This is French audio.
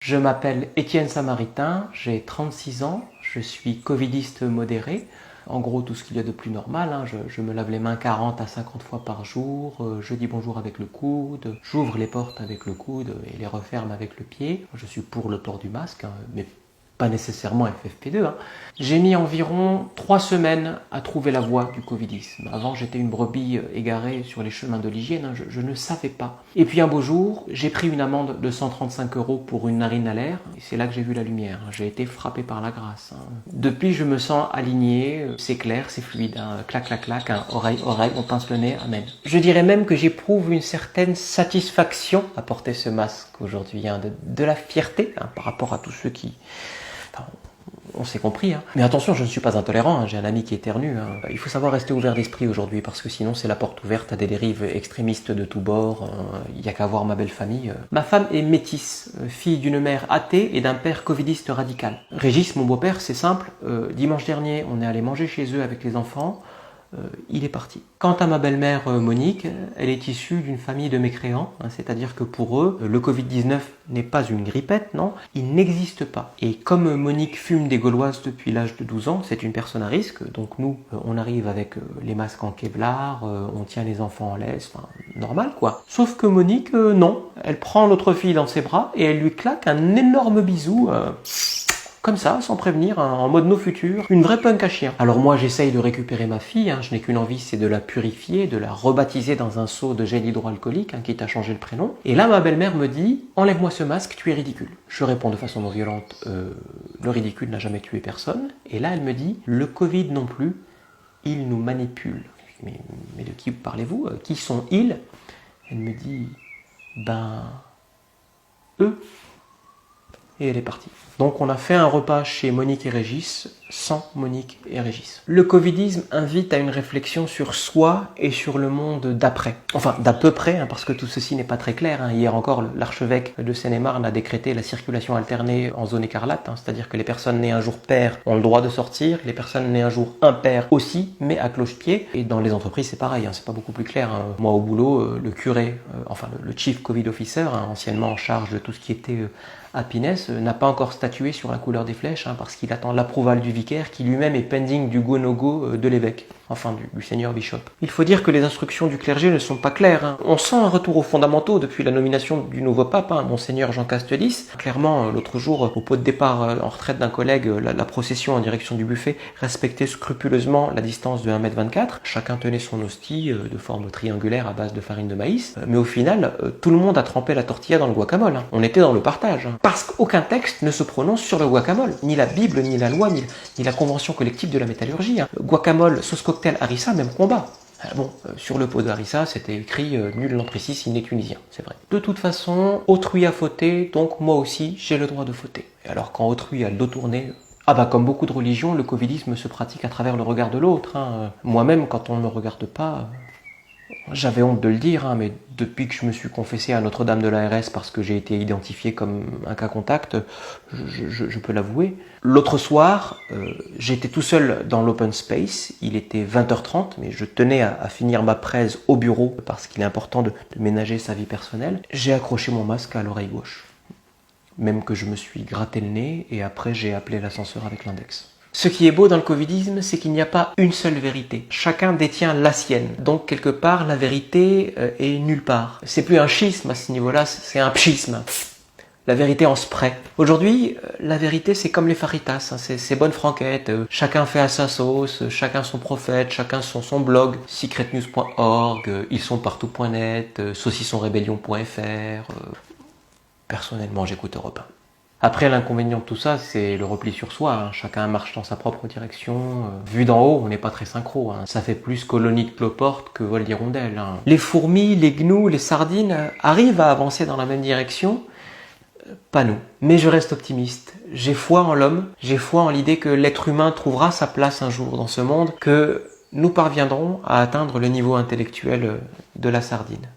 Je m'appelle Étienne Samaritain, j'ai 36 ans, je suis covidiste modéré. En gros, tout ce qu'il y a de plus normal, je me lave les mains 40 à 50 fois par jour, je dis bonjour avec le coude, j'ouvre les portes avec le coude et les referme avec le pied. Je suis pour le port du masque, mais pas nécessairement FFP2. J'ai mis environ 3 semaines à trouver la voie du covidisme. Avant, j'étais une brebis égarée sur les chemins de l'hygiène, je ne savais pas. Et puis un beau jour, j'ai pris une amende de 135 € pour une narine à l'air, et c'est là que j'ai vu la lumière. J'ai été frappé par la grâce. Depuis, je me sens aligné, c'est clair, c'est fluide. Clac, clac, clac, oreille, oreille, on pince le nez, amen. Je dirais même que j'éprouve une certaine satisfaction à porter ce masque aujourd'hui, de la fierté par rapport à tous ceux qui... Enfin, on s'est compris. Mais attention, je ne suis pas intolérant, j'ai un ami qui éternue. Il faut savoir rester ouvert d'esprit aujourd'hui, parce que sinon c'est la porte ouverte à des dérives extrémistes de tous bords. Il n'y a qu'à voir ma belle famille. Ma femme est métisse, fille d'une mère athée et d'un père covidiste radical. Régis, mon beau-père, c'est simple. Dimanche dernier, on est allé manger chez eux avec les enfants. Il est parti. Quant à ma belle-mère Monique, elle est issue d'une famille de mécréants, c'est-à-dire que pour eux, le Covid-19 n'est pas une grippette, non, il n'existe pas. Et comme Monique fume des gauloises depuis l'âge de 12 ans, c'est une personne à risque, donc nous, on arrive avec les masques en Kevlar, on tient les enfants en laisse, normal quoi. Sauf que Monique, non, elle prend l'autre fille dans ses bras et elle lui claque un énorme bisou, comme ça, sans prévenir, en mode no futur, une vraie punk à chien. Alors moi, j'essaye de récupérer ma fille, je n'ai qu'une envie, c'est de la purifier, de la rebaptiser dans un seau de gel hydroalcoolique, quitte à changer le prénom. Et là, ma belle-mère me dit « Enlève-moi ce masque, tu es ridicule ». Je réponds de façon non violente « Le ridicule n'a jamais tué personne ». Et là, elle me dit « Le Covid non plus, il nous manipule ». Mais de qui parlez-vous? Qui sont ils? Elle me dit « Ben... eux ». Et elle est partie. Donc on a fait un repas chez Monique et Régis, sans Monique et Régis. Le covidisme invite à une réflexion sur soi et sur le monde d'après. Enfin, d'à peu près, parce que tout ceci n'est pas très clair. Hier encore, l'archevêque de Seine-et-Marne a décrété la circulation alternée en zone écarlate, c'est-à-dire que les personnes nées un jour pair ont le droit de sortir, les personnes nées un jour impair aussi, mais à cloche-pied. Et dans les entreprises, c'est pareil, c'est pas beaucoup plus clair. Moi, au boulot, le curé, le chief covid officer, anciennement en charge de tout ce qui était happiness, n'a pas encore statué sur la couleur des flèches, parce qu'il attend l'approuval du vicaire qui lui-même est pending du go-no-go de l'évêque, enfin du seigneur bishop. Il faut dire que les instructions du clergé ne sont pas claires. On sent un retour aux fondamentaux depuis la nomination du nouveau pape, monseigneur Jean Castellis. Clairement, l'autre jour, au pot de départ en retraite d'un collègue, la procession en direction du buffet respectait scrupuleusement la distance de 1,24 m. Chacun tenait son hostie de forme triangulaire à base de farine de maïs. Mais au final, tout le monde a trempé la tortilla dans le guacamole. On était dans le partage. Parce qu'aucun texte ne se prononce sur le guacamole. Ni la Bible, ni la loi, ni la convention collective de la métallurgie. Guacamole, sauce cocktail, harissa, même combat. Sur le pot de harissa, c'était écrit « Nul n'entre ici s'il n'est tunisien », c'est vrai. De toute façon, autrui a fauté, donc moi aussi, j'ai le droit de fauter. Et alors quand autrui a le dos tourné... comme beaucoup de religions, le covidisme se pratique à travers le regard de l'autre. Moi-même, quand on ne me regarde pas... J'avais honte de le dire, mais depuis que je me suis confessé à Notre-Dame de l'ARS parce que j'ai été identifié comme un cas contact, je peux l'avouer. L'autre soir, j'étais tout seul dans l'open space, il était 20h30, mais je tenais à finir ma prêse au bureau parce qu'il est important de ménager sa vie personnelle. J'ai accroché mon masque à l'oreille gauche, même que je me suis gratté le nez et après j'ai appelé l'ascenseur avec l'index. Ce qui est beau dans le covidisme, c'est qu'il n'y a pas une seule vérité. Chacun détient la sienne. Donc, quelque part, la vérité est nulle part. C'est plus un schisme à ce niveau-là, c'est un pschisme. La vérité en spray. Aujourd'hui, la vérité, c'est comme les faritas, c'est bonne franquette. Chacun fait à sa sauce, chacun son prophète, chacun son blog. secretnews.org, ilssonpartout.net, saucissonrébellion.fr. Personnellement, j'écoute Europe 1. Après, l'inconvénient de tout ça, c'est le repli sur soi. Chacun marche dans sa propre direction. Vu d'en haut, on n'est pas très synchro. Ça fait plus colonie de cloporte que vol d'hirondelle. Les fourmis, les gnous, les sardines arrivent à avancer dans la même direction. Pas nous. Mais je reste optimiste. J'ai foi en l'homme. J'ai foi en l'idée que l'être humain trouvera sa place un jour dans ce monde, que nous parviendrons à atteindre le niveau intellectuel de la sardine.